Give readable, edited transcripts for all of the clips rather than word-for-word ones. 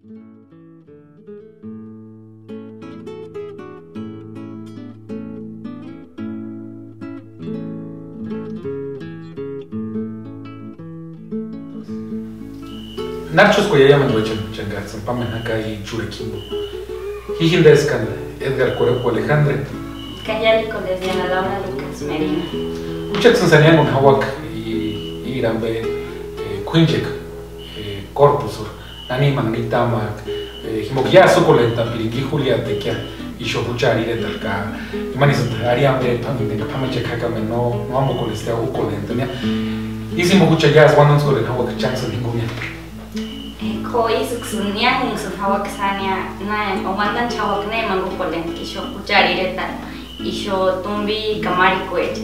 Nachos Coyayaman Changatsan, Pamenaka y Churequimbo. Hijindescan, Edgar Corepo Alejandre. Cayalico desde Ana Laura Lucas Merina. Muchas Sansanian con Hawak y Irambe, Quinchek, Corpusur, Nani Magnitama, Himokia Socolenta, Piringi Julia Tekia, y Shohuchari de Talca, y Manis Ariambe, Pamechakaka, no amo con este Ucolenta. Y si Mokuchayas, one on Solen Hawak Chance and Hingunia. Koisuksunia hungsun hawaksania na omandan chawakne mangupolen kisho kuchari retan isho tumbi kamari kwet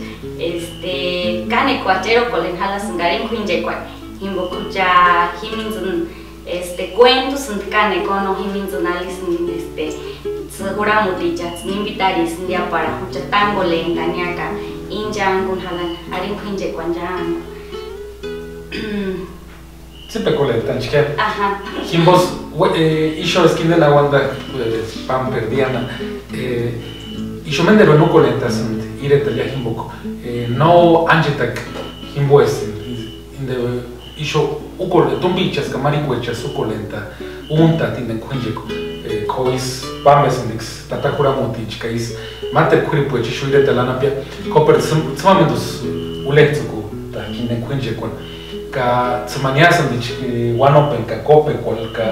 kane kwachero kolen halas ngarin kuinje kwat himbo kucha himinzun cuentos sunt kane kono himinzun alisun segura mutichats nimbitaris ndia para kucha tango len kaniaka injan kun halan arin kuinje kwanjan Siempre colectan, chica. Jimbos, isho esquina la wanda, pam perdiana. Isho mendero no colectas, irete ya jimboko. No anjetak jimbo inde isho ukole tumbichas kamaricuechas ukolenta unta tienen kunjeko. Kois pames nix tatakura motich kais mater kuripuechi sho irete la napia. Koper tsmamendos ulectuko ta kine kunjeko. Ka tsmaniasan dich wanopen ka kope kol ka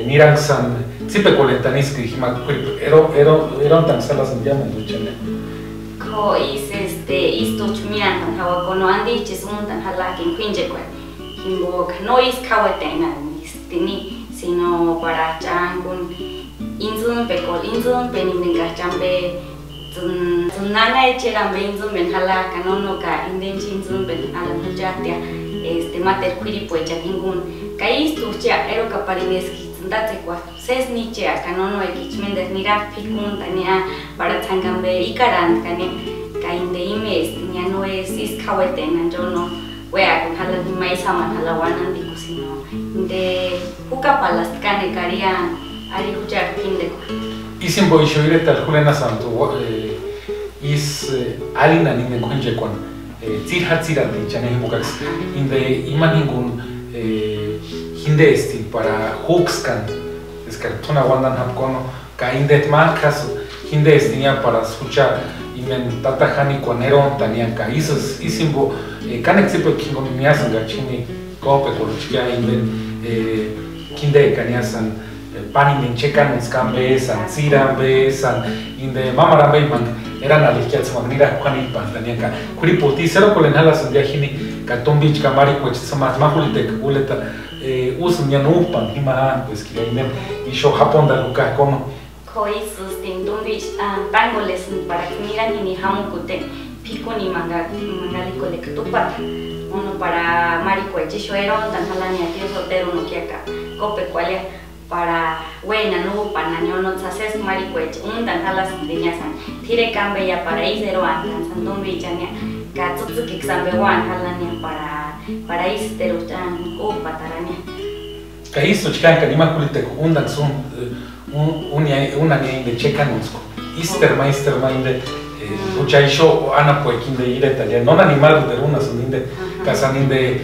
nirangsan sipe kolentanis ki hima eron tan salas ndiamen duchene ko is isto chmian tan hawa kono andi chisuntan halakin kwinje kwa himbo no is kawetena ni sino para changun inzun pekol inzun peninga chambe nana echerambe inzun ben halaka no ka inden inzun ben ala mujatia mater quiripuecha ningún caís tu chia ero caparineski ndate kwa ses ni chia canono ekichmendes nira pikun tania para tangambe ikaran kane kainde imes nya no es iskaweten anjono wea con hala ni mai sama hala wanan dikusino de puka palas kane karia ari huja kinde kwa isimbo ishoire tal hulena santo is alina ni menkunje kon Tsirhatsira de Chanehimbokax, inde imaningun hindesti para Huxkan, escartuna wandan hapkono, ka indet mankas hindesti ya para escuchar imen tatahani con eron tanian ka isimbo kanexipo kingon miasan gachini kope kolochia inden kinde kaniasan panin chekan skambe san tsirambe san inde mamarambe man eran alikiats magnira kwani pantaniaka kuripoti sero kolenhala sandiahini katombich kamari kwech samas mahulitek uleta usnya no pan hima pues que inem isho japon da luka como koisus tindumbich tangoles para que miran ni hamukute pico ni mangali kolektupat uno para maricueche shoeron tan halania tío soltero no kiaka cope cualia para buena no para no no sases maricuech un tan halas diñasan tire cambe ya para isero antan sandum bichania katsutsuki xambe wan halania para istero chan o patarania kaisto chikan kanima kulite undan sun una ni de chekanunsko ister meister minde uchaisho ana poekinde ire italiano non animal de una suninde kasaninde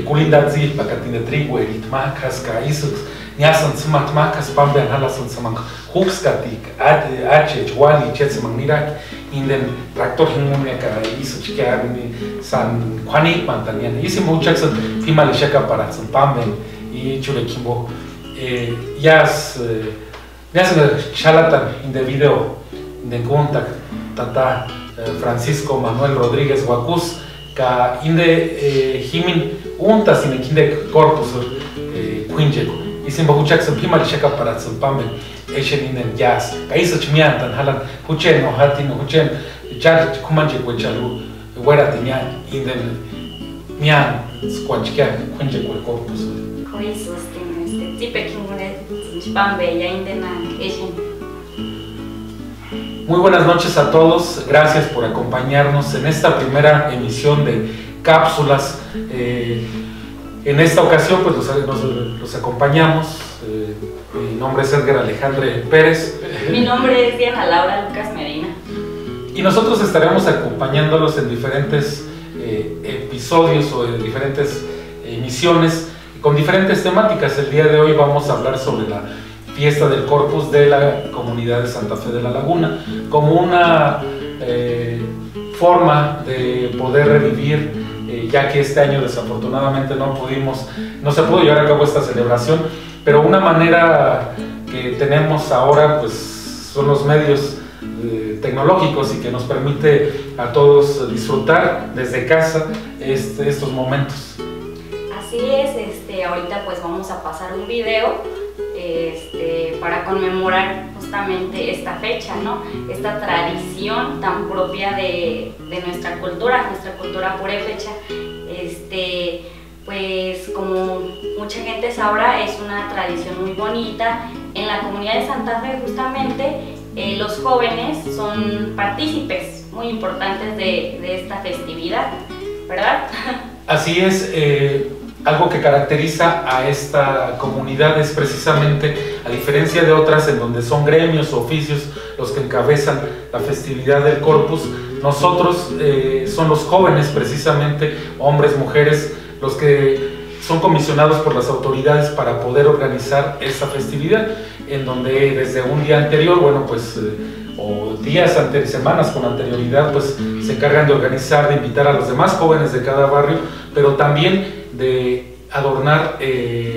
kulindazi pakatinde trigo eritma kaska isuk Niasan sumat makas pambe anhalasan samang hukskatik ache chwali chetsamang mirak inden traktor hingunya ka isu chikiarni san kwani pantanian isi muchaksan timale shaka para san pambe y churekimbo yas charlatan in the video de contact tata Francisco Manuel Rodríguez Huacus ka inde himin untas in kinde corpus quinjeko Isimba huchaksan pimali shaka para tsampame Asian Indian jazz. Kaisa chmian tan halan huchen no hatin huchen jar kumanje kwechalu wera tinya Indian mian squanchka kunje kwe corpus. Koiso tipe kingune chpambe ya Indian Asian. Muy buenas noches a todos. Gracias por acompañarnos en esta primera emisión de cápsulas. En esta ocasión pues los acompañamos Mi nombre es Edgar Alejandre Pérez. Mi nombre es Diana Laura Lucas Medina. Y nosotros estaremos acompañándolos en diferentes episodios o en diferentes emisiones con diferentes temáticas. El día de hoy vamos a hablar sobre la fiesta del Corpus de la comunidad de Santa Fe de la Laguna, como una forma de poder revivir, ya que este año desafortunadamente no se pudo llevar a cabo esta celebración, pero una manera que tenemos ahora pues son los medios tecnológicos y que nos permite a todos disfrutar desde casa estos momentos. Así es, ahorita pues vamos a pasar un video para conmemorar justamente esta fecha, ¿no? Esta tradición tan propia de nuestra cultura purépecha. Pues como mucha gente sabrá, es una tradición muy bonita. En la comunidad de Santa Fe justamente los jóvenes son partícipes muy importantes de esta festividad, ¿verdad? Así es. Algo que caracteriza a esta comunidad es precisamente, a diferencia de otras en donde son gremios o oficios los que encabezan la festividad del Corpus, nosotros son los jóvenes precisamente, hombres, mujeres, los que son comisionados por las autoridades para poder organizar esta festividad, en donde desde un día anterior, bueno pues, o semanas con anterioridad, pues se encargan de organizar, de invitar a los demás jóvenes de cada barrio, pero también de adornar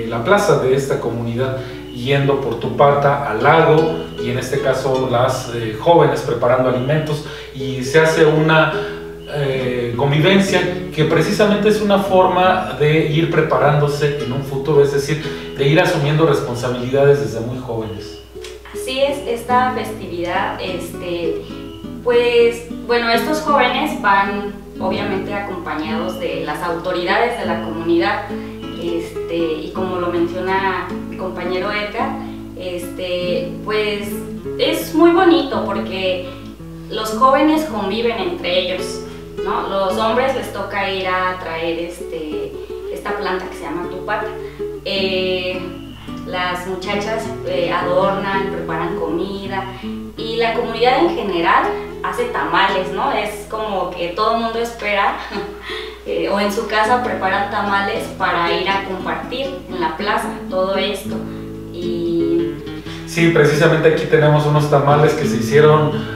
la plaza de esta comunidad, yendo por Tupata al lago, y en este caso las jóvenes preparando alimentos, y se hace una convivencia que precisamente es una forma de ir preparándose en un futuro, es decir, de ir asumiendo responsabilidades desde muy jóvenes. Así es, esta festividad, pues bueno, estos jóvenes van obviamente acompañados de las autoridades de la comunidad, y como lo menciona mi compañero Edgar, pues es muy bonito porque los jóvenes conviven entre ellos, ¿no? Los hombres les toca ir a traer esta planta que se llama tupata. Las muchachas adornan, preparan comida, y la comunidad en general hace tamales, ¿no? Es como que todo el mundo espera o en su casa preparan tamales para ir a compartir en la plaza todo esto. Y sí, precisamente aquí tenemos unos tamales que se hicieron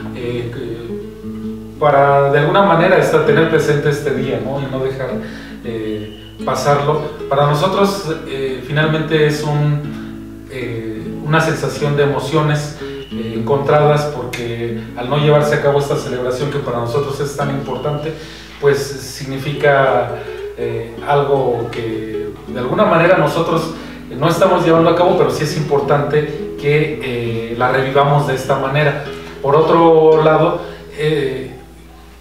para de alguna manera tener presente este día, ¿no? Y no dejar pasarlo. Para nosotros finalmente es una sensación de emociones encontradas, porque al no llevarse a cabo esta celebración que para nosotros es tan importante, pues significa algo que de alguna manera nosotros no estamos llevando a cabo, pero sí es importante que la revivamos de esta manera. Por otro lado,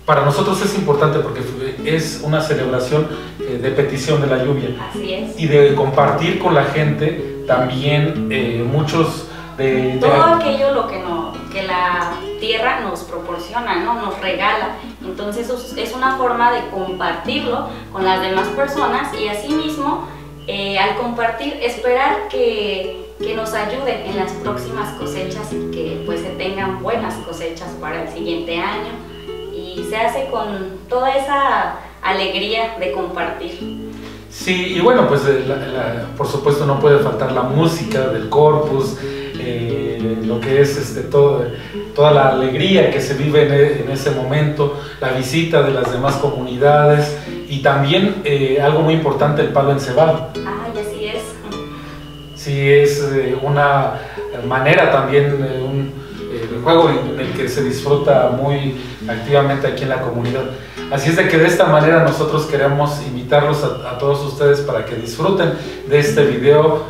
para nosotros es importante porque es una celebración de petición de la lluvia. Así es. Y de compartir con la gente también muchos de todo aquello que la tierra nos proporciona, ¿no? Nos regala. Entonces es una forma de compartirlo con las demás personas, y asimismo al compartir esperar que nos ayude en las próximas cosechas, y que pues se tengan buenas cosechas para el siguiente año, y se hace con toda esa alegría de compartir. Sí, y bueno, pues por supuesto no puede faltar la música del Corpus, lo que es toda la alegría que se vive en ese momento, la visita de las demás comunidades, y también algo muy importante, el palo encebado. Ay, así es. Sí, es una manera también, un juego en el que se disfruta muy activamente aquí en la comunidad. Así es de que de esta manera nosotros queremos invitarlos a todos ustedes para que disfruten de este video.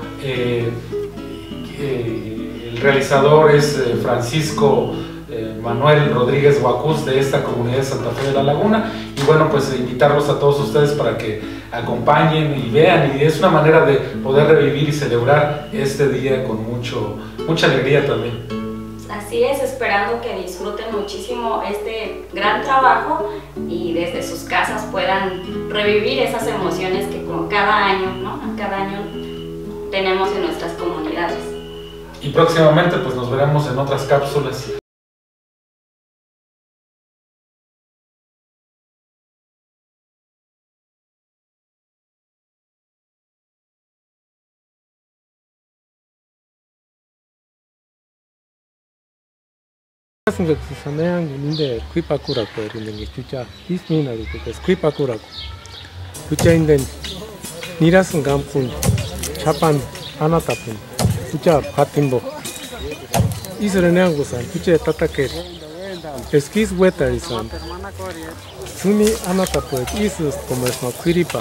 El realizador es Francisco Manuel Rodríguez Huacuz, de esta comunidad de Santa Fe de la Laguna, y bueno, pues invitarlos a todos ustedes para que acompañen y vean, y es una manera de poder revivir y celebrar este día con mucha alegría también. Así es, esperando que disfruten muchísimo este gran trabajo y desde sus casas puedan revivir esas emociones que como cada año, ¿no? Cada año tenemos en nuestras comunidades. Y próximamente pues nos veremos en otras cápsulas. 사내양 인데 퀴파쿠라고 이런 게 진짜 이스미나도 그 퀴파쿠라고 부자인데 니라슨 감군 자판 아나타푼 부자 파팀보 이스르네앙고산 부자 따따케 에스키스 웨타리산 수미 아나타포 이스 코메스마 퀴리파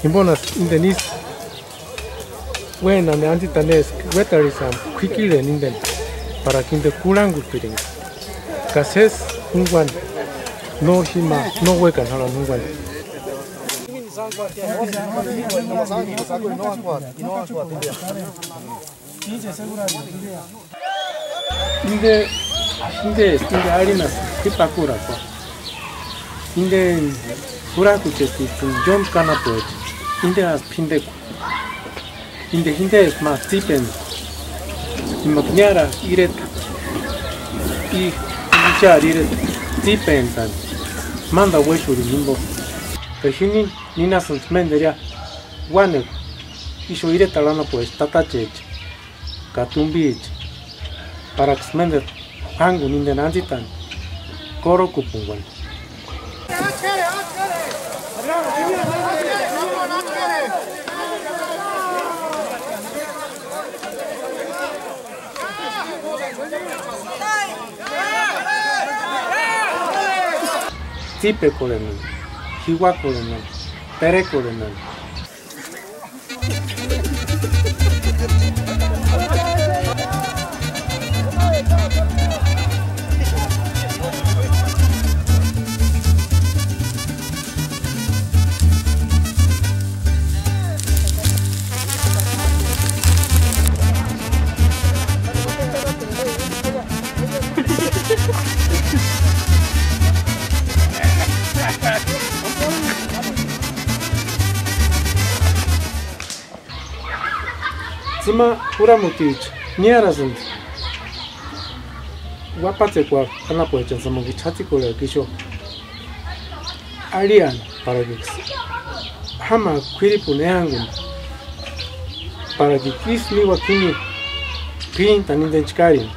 임보나스 인데니스 웨나네 안티타네스 웨타리산 퀴킬레 인데 para quien te curan gupiring. Cases unguan no hima no huecan a la unguan. Inde harinas kipakura kwa. Inde kurakuche tu John Canapoet. Inde as pinde. Inde es más tipen. Imagniara iret y luchar iret tipentan manda hueso de limbo pejini nina sonsmenderia guane y yo iret talana pues tatachech katumbich para xmender hangu nindenanzitan coro kupunguan Tipe coleman, Hiwa coleman, Pere coleman. Sima pura motivich, ni arazun. Wapate kwa kana poechan samogi chati kole kisho. Alian para gix. Hama kwiri puneangun. Para que kisni wakini pin tanin denchkari.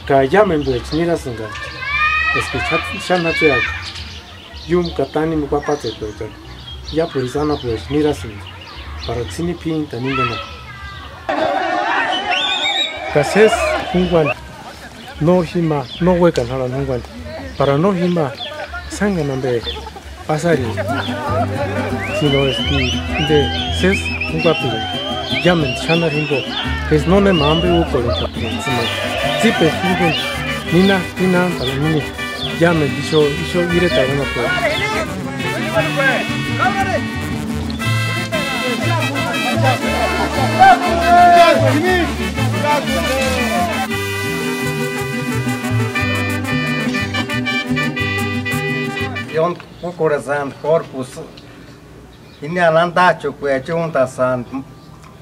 Ka yamen buech ni razunga. Es que chati chanachea. Yum katani mukwapate poechan. Ya purisana pues ni razunga. Para que sini pin tanin denchkari. Cases unguan no hima no huecan a la unguan para no hima sanganambe pasari sino de ses unguapiro llamen chana rimbo es no ne mambe uko le sino zipe ungun nina para mini llamen isho ireta una pues Yon kukurazan corpus ini ananda chukwe chunta san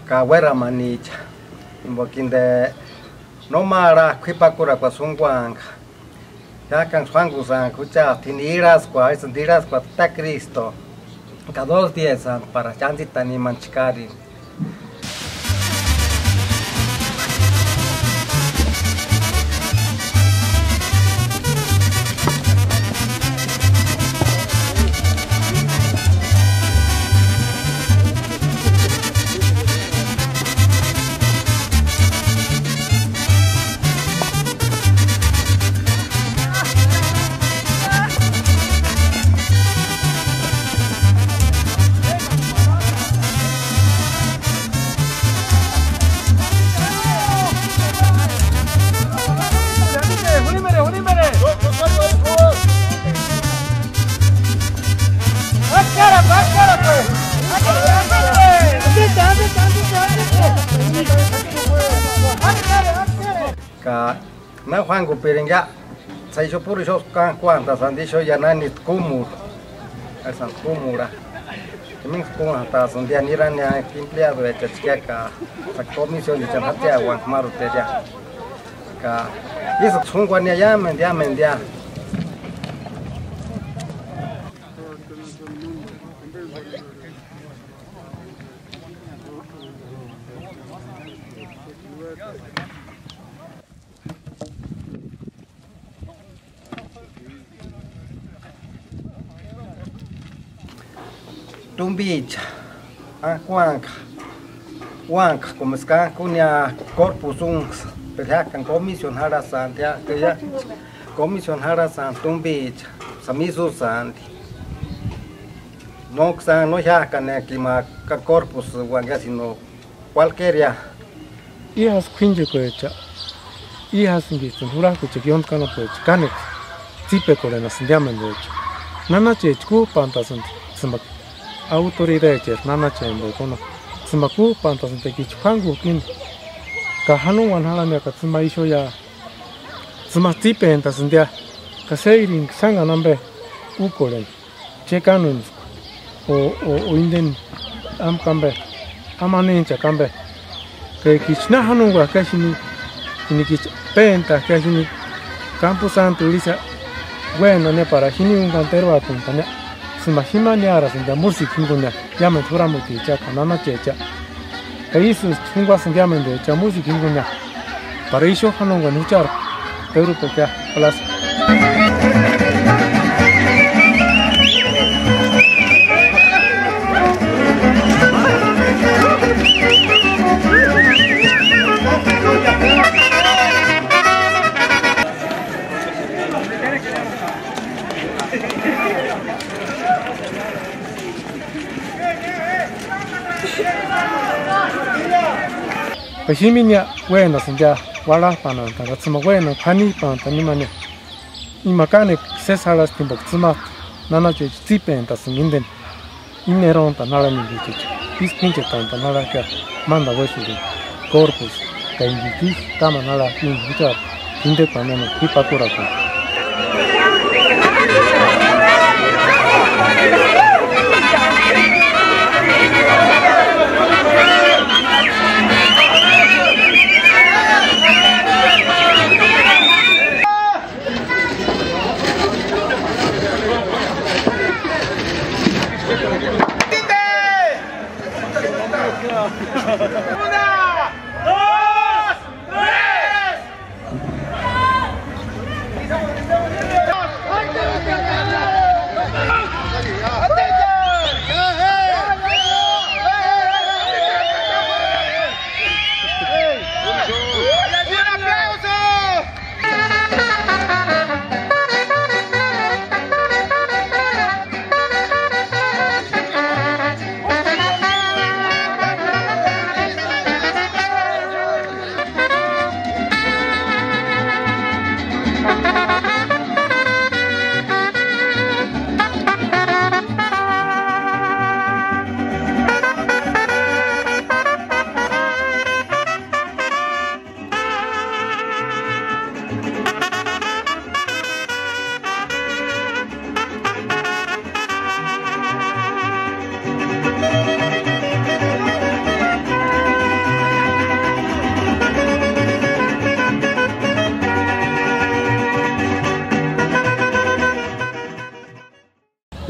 kawera manicha imbokinde no mara kwipakura kwa sungwang ya kan swangu san kucha tiniras kwa isandiras kwa ta Cristo cada 2 días san para chancita ni manchikari. Ka na Juan Gupiringa sai yo puro yo kan cuantas han dicho ya nani kumur al san kumura mình cũng hata son dia niran ya empleado de chachka sa comisión de chapatia wan maru te ya ka eso chungwan ya men dia Tumbi Wang como ska kunya corpus pehakan comisión harasan ya que comisión harasan tumbi samiso san no san no ya kan aquí ma ka corpus wanga sino cualquier ya ihas quinje koecha ihas ngitun hura ko chion kana poech kanet tipe ko na sindiamen doch nana chechku pantasan smak autoridades nana chembo kono smaku pantasan te kichpangu kin ka hanu wan hala me ka tsma isho ya tsma tipe entasan dia ka seiring sanga nambe ukolen chekanun o inden am kambe amanencha kambe ke kichna hanu wa kashini ini kich penta kashini campo santo lisa bueno ne para hini un cantero apuntanya sumashima ni ara sinda música kingunya yamen turamo ticha kanana checha kaisu chungwa sindiamen de cha música kingunya para isho hanu wa nuchar pero porque plus Pashiminya bueno sinja wala pana tanga tsuma bueno pani pan tani mane imakane sesalas timbok tsuma nana che tipen ta singinden ineron ta nala ni che pis pinche ta nala ka manda wesu corpus ka inviti kama nala invita inde panano pipakura ko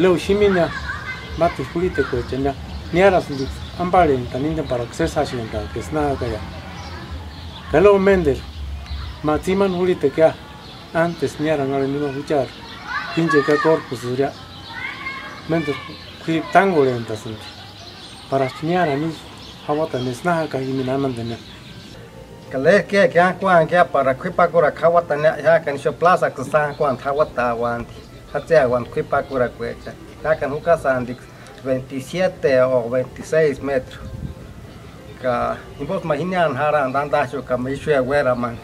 Leo shiminya mate fulite ko chenya niara sundu ambale taninda para exercise nda que snada kaya kalo mender matiman fulite kya antes niara ngale nima huchar pinche ka corpus ya mender ki tango lenta sundu para niara ni hawata nesna ka yimina mandena kale ke kya kwan kya para khipakura khawata ya kan sho plaza ka sa kwan thawata wan Hacia cuando fui para Curacuecha, ya que nunca sandik 27 o 26 metros. Que y vos imaginan hara andando yo que me hizo agüera man.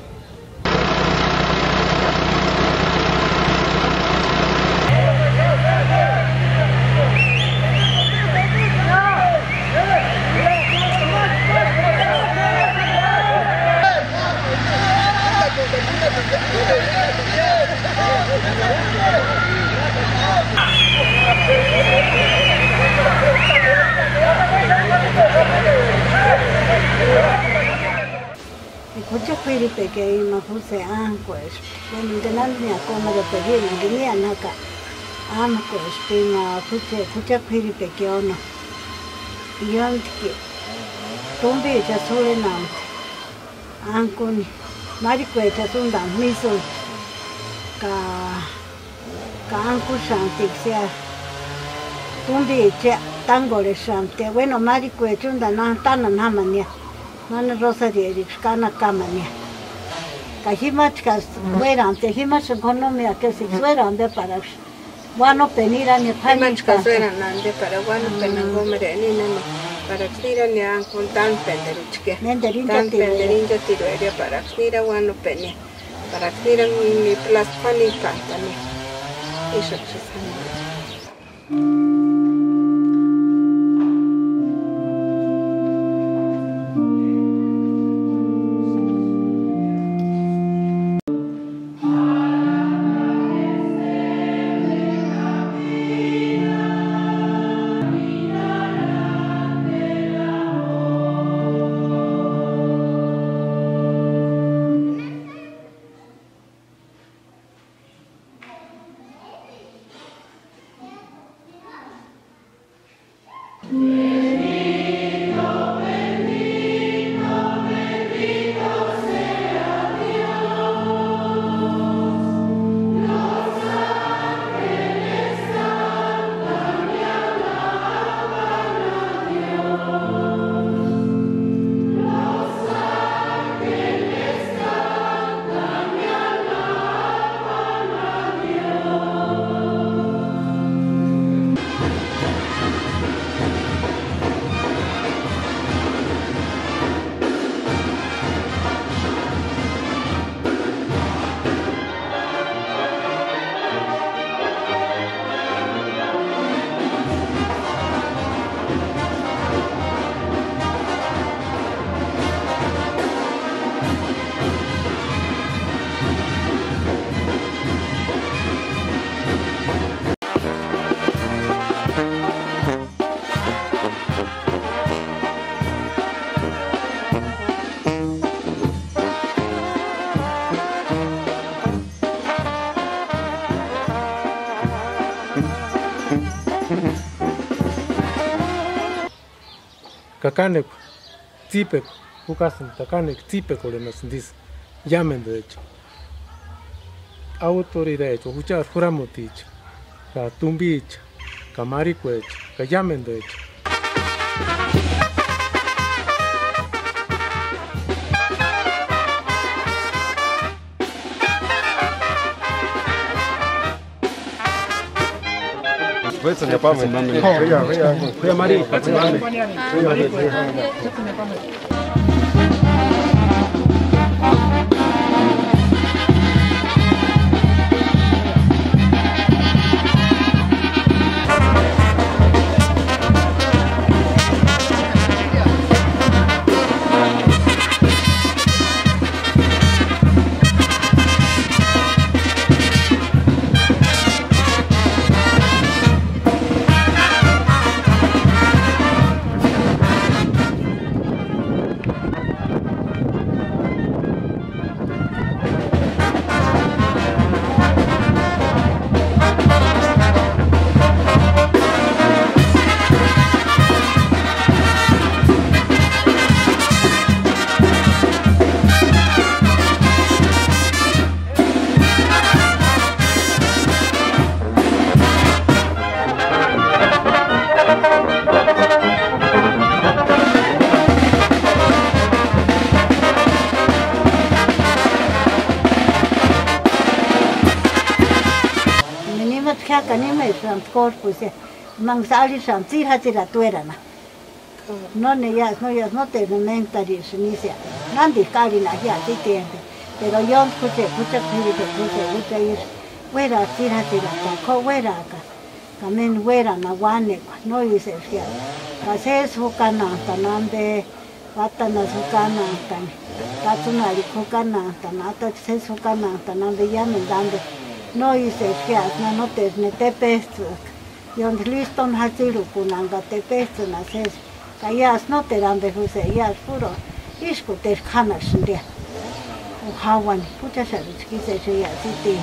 mucho filipe que ima puse anques bueno de la niña como de pedir de niña naca anques pima puse mucho filipe que ono y antes donde ya sole nam anconi marique ya son dan miso ka anco shanti sea donde ya tango le shanti bueno marique chunda na tan na mania mana rosa de kana kamania kajimachkas fueran te himach economía que si fueran de para bueno venir a mi país himachkas fueran ande para bueno penango mereni no para tira ni an con tan penderichke tan penderinja tiroeria para tira bueno penia para tira mi plus pani cantani eso es Kakane tipe ukasan kakane tipe colemas dis llamen de hecho autoridad uchar furamotich ka tumbich ka maricuech ka llamen de hecho Wewe ni pame. Kwa mari. Corpus, mangsali shantir hatira tuerana. No te mentarish inicia. Nandi calina ya ti tiende. Pero yo escuché ir. Fuera tira co fuera acá. También fuera na guane, no dice ya. Case su cana, tanande, patana su cana, tan. Tatunari cana, tanata se su cana, tanande ya me dando. No hice ya, no te pesco. Y donde listo un hatiru punanga te pesco naces. Kayas no te dan de juse, ya puro. Isco te canas un día. Hawan, pucha sabes que se ya así te.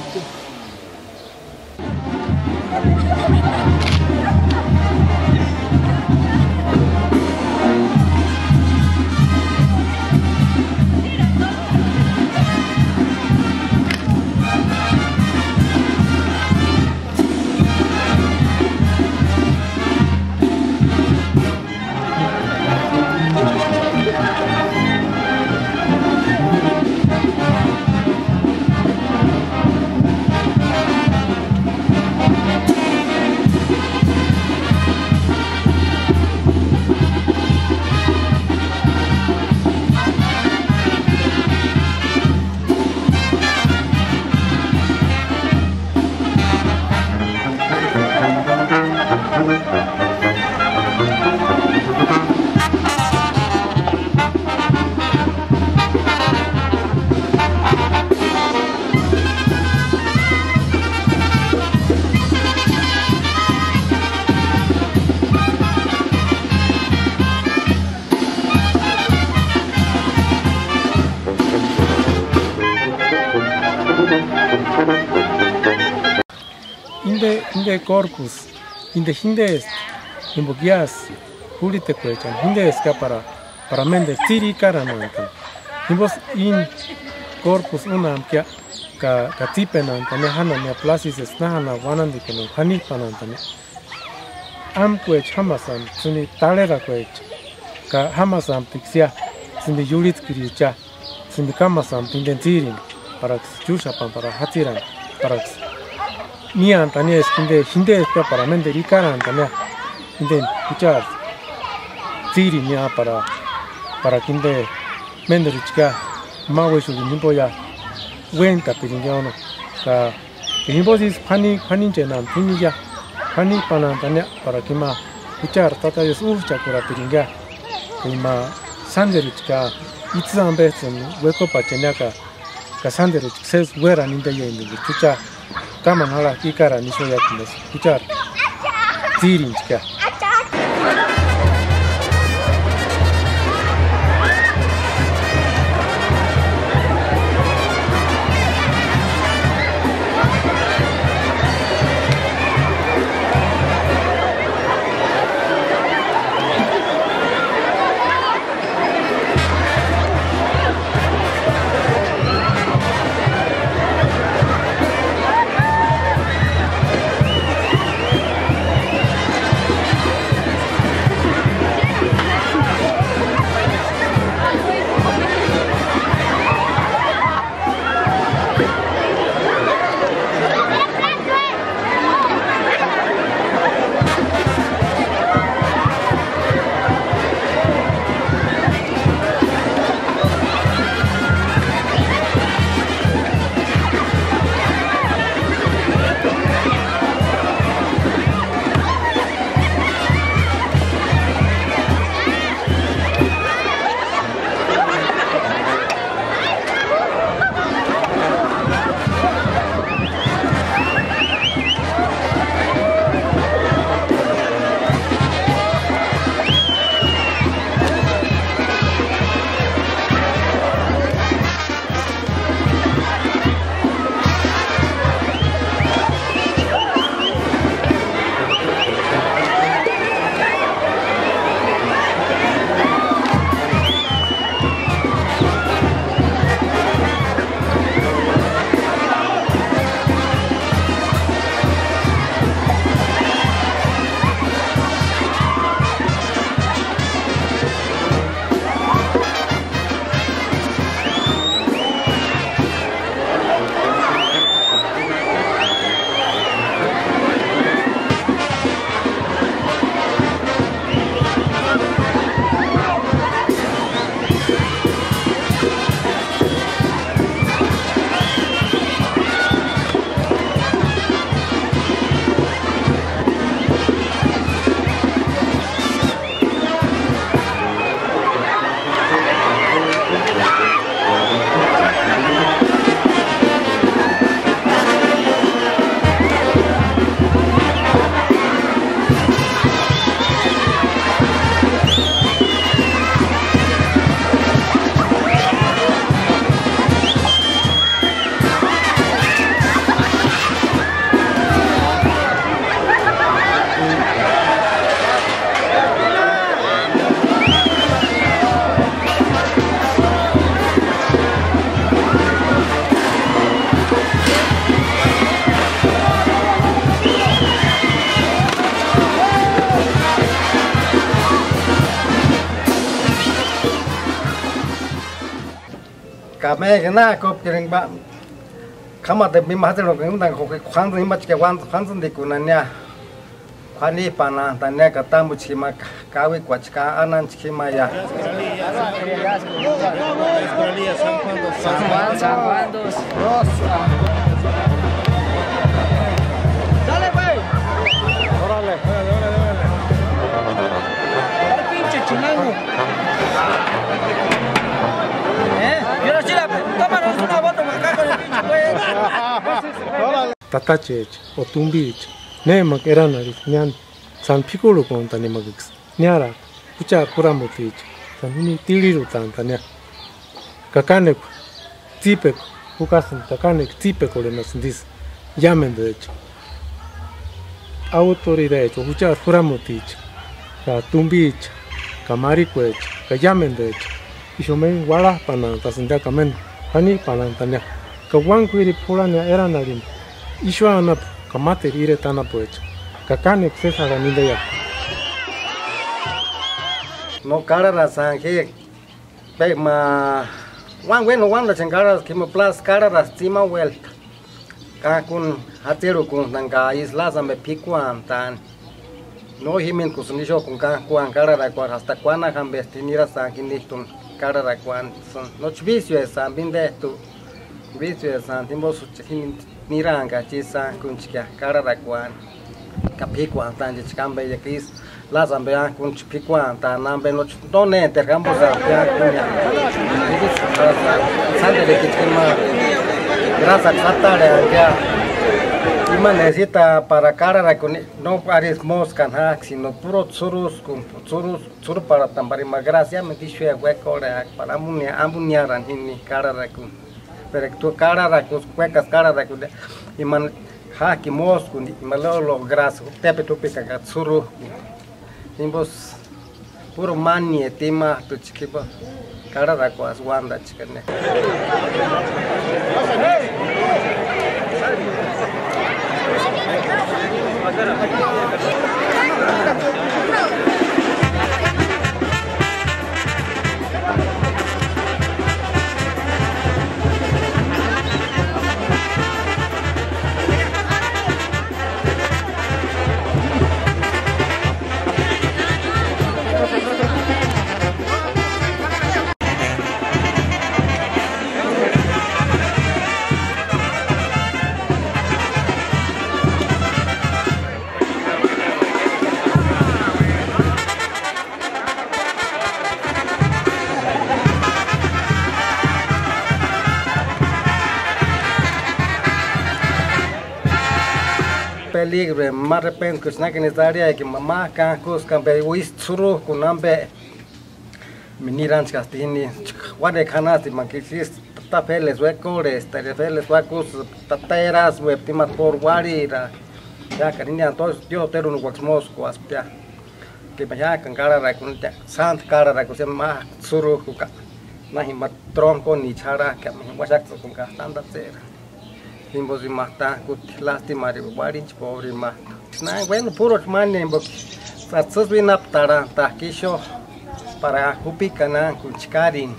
Inde corpus, inde hindes, imbogias, pulite cuechan, hindes para mende tiri carananta. Imbos in corpus unam ka tipenan tane hana ne plasis esnahana wanandi keno hani panantane. Am cuech hamasan, suni talera cuech, ka hamasan pixia, sindi yulit kiricha, sindi kamasan tindentirin, para chushapan, para hatiran, para Nian tania es hinde para mende rikaran tania hinde puchar tiri nia para kinde mende richka mawe su nimbo ya wen ka pirinjano ka nimbo sis pani jenan tuniya pani panan tania para kima puchar tata es chakura piringa kima sande richka itzan betsen weko pachenya ka sande richka ses wera ninde yende pucha Kaman hala kikara niso yakunes, puchar, tirinchka. kami kena kop kering ba kama te bima hati lo keng tang kok kwan tu imach ke kwan tu di kunanya kwani pana tanya kata muchima kawi kwachka anan chima ya dale güey órale pinche chilango quiero decir tómanos una foto acá con el pinche güey tatachech otumbich ne mak eranari nyan san pikolo kon tani magix nyara pucha puramotich sanini tiliru tan tanya kakane tipe pukasan kakane tipe ko le nasindis yamendech autoridad pucha puramotich ka tumbich kamarikwech ka yamendech ishomen wala pana tasinda kamen hani pana tanya ka wankwiri pulanya eranari ishwana kamate ire tana poecha kakane sesa ganida ya no cara rasan que pe ma wan bueno wan la changara que me plus cara rastima vuelta ka kun hatero kun tanga isla sa me pikuan tan no himen kusnisho kun ka kuan cara ra kwa hasta kuana kan bestinira sa kinistun cara ra kuan son no chvicio esa binde tu vicio esa timbo su niranga chisa kunchkia cara ra kuan kapikuan tan chkambe yakis la zambia kunchpikuan tan nambe no ne tergambo sa ya kunya sale de kichma grasa fatale ya ima necesita para cara ra kun no pares moscan ha sino puro tsurus kun tsuru para tambari magracia me tishwe hueco para ambunia ran hini cara ra kun pero tu cara ra kun huecas cara ra kun iman haki mosku malolo gras tepe tupi kagat suru nimbos puro mani tema tu chikiba cara ra ko aswanda chikane peligro más repente que snack en esta área que mamá can cuscan be uis tsuru kunambe miniran castini wade kanati mankis tapeles huecores tapeles huecos tateras weptimat por warira ya cariña todos yo tero no waxmosco aspia que vaya can cara ra kun sant cara ra kun ma tsuru kuka nahi mat tronco ni chara que me wasak con ka tanda cera Timbos y mata, gut lástima de guarinch pobre mata. Na bueno puro mane mbok. Satsos bin aptara takisho para kupikana kuchkarin.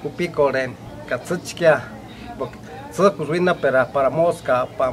Kupikoren katsuchkia. Bok sopus wina para mosca pa.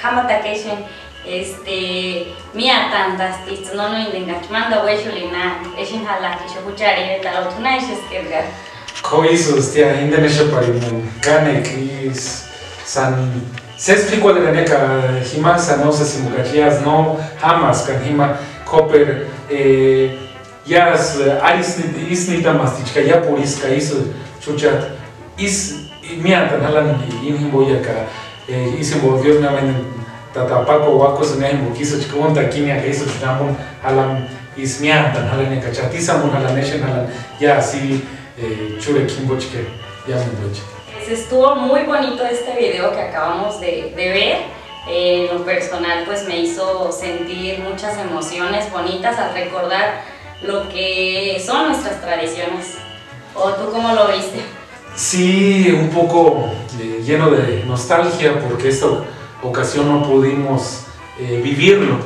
Kamatakeshen, mia tantas tis no indengachmanda huecholina, eshin halaki shokuchari, talotuna esquergar. Coisos, tía, Indonesia parimen, Kanekis, San. Se explicó de la neca, Hima, Sanosa, Simucachias, no, Hamas, Kanhima, Copper, Yas, Aris, Isnita Mastichka, Yapuriska, Is, Chuchat, Is, Miatan, Halan, Inhimboyaka, Isimbovios, Namen, Tatapaco, Wacos, Nemo, Kiso, Chikunta, Kinia, Kiso, Chinamun, Halam, Ismiatan, Halan, Cachatizamun, Halaneshen, Halan, ya así, Chure Kimbochke, ya Mundoche. Estuvo muy bonito este video que acabamos de ver. En lo personal pues me hizo sentir muchas emociones bonitas al recordar lo que son nuestras tradiciones. ¿O tú cómo lo viste? Sí, un poco lleno de nostalgia porque esta ocasión no pudimos vivirlo,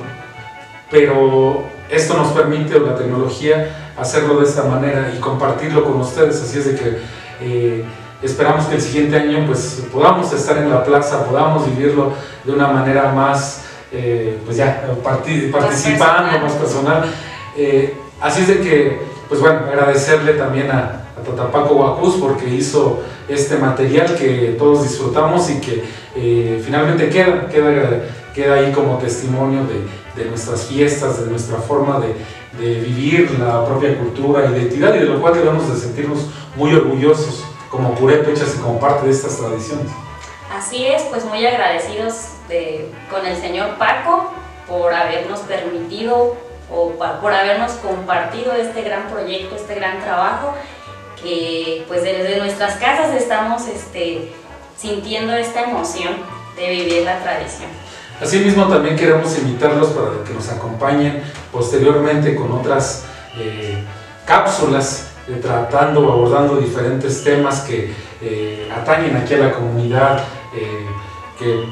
pero esto nos permite, la tecnología, hacerlo de esta manera y compartirlo con ustedes, así es de que esperamos que el siguiente año pues podamos estar en la plaza, podamos vivirlo de una manera más, pues ya, participando, más personal. Así es de que, pues bueno, agradecerle también a Tatapaco Huacús porque hizo este material que todos disfrutamos y que finalmente queda ahí como testimonio de nuestras fiestas, de nuestra forma de vivir la propia cultura, identidad, y de lo cual debemos de sentirnos muy orgullosos como purépechas y como parte de estas tradiciones. Así es, pues muy agradecidos con el señor Paco por habernos permitido o por habernos compartido este gran proyecto, este gran trabajo, que pues desde nuestras casas estamos sintiendo esta emoción de vivir la tradición. Asimismo también queremos invitarlos para que nos acompañen posteriormente con otras cápsulas tratando o abordando diferentes temas que atañen aquí a la comunidad, que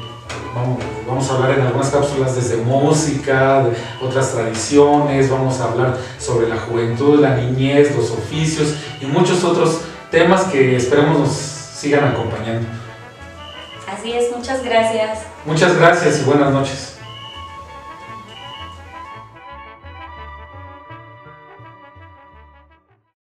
vamos a hablar en algunas cápsulas desde música, de otras tradiciones, vamos a hablar sobre la juventud, la niñez, los oficios y muchos otros temas que esperemos nos sigan acompañando. Así es, muchas gracias. Muchas gracias y buenas noches.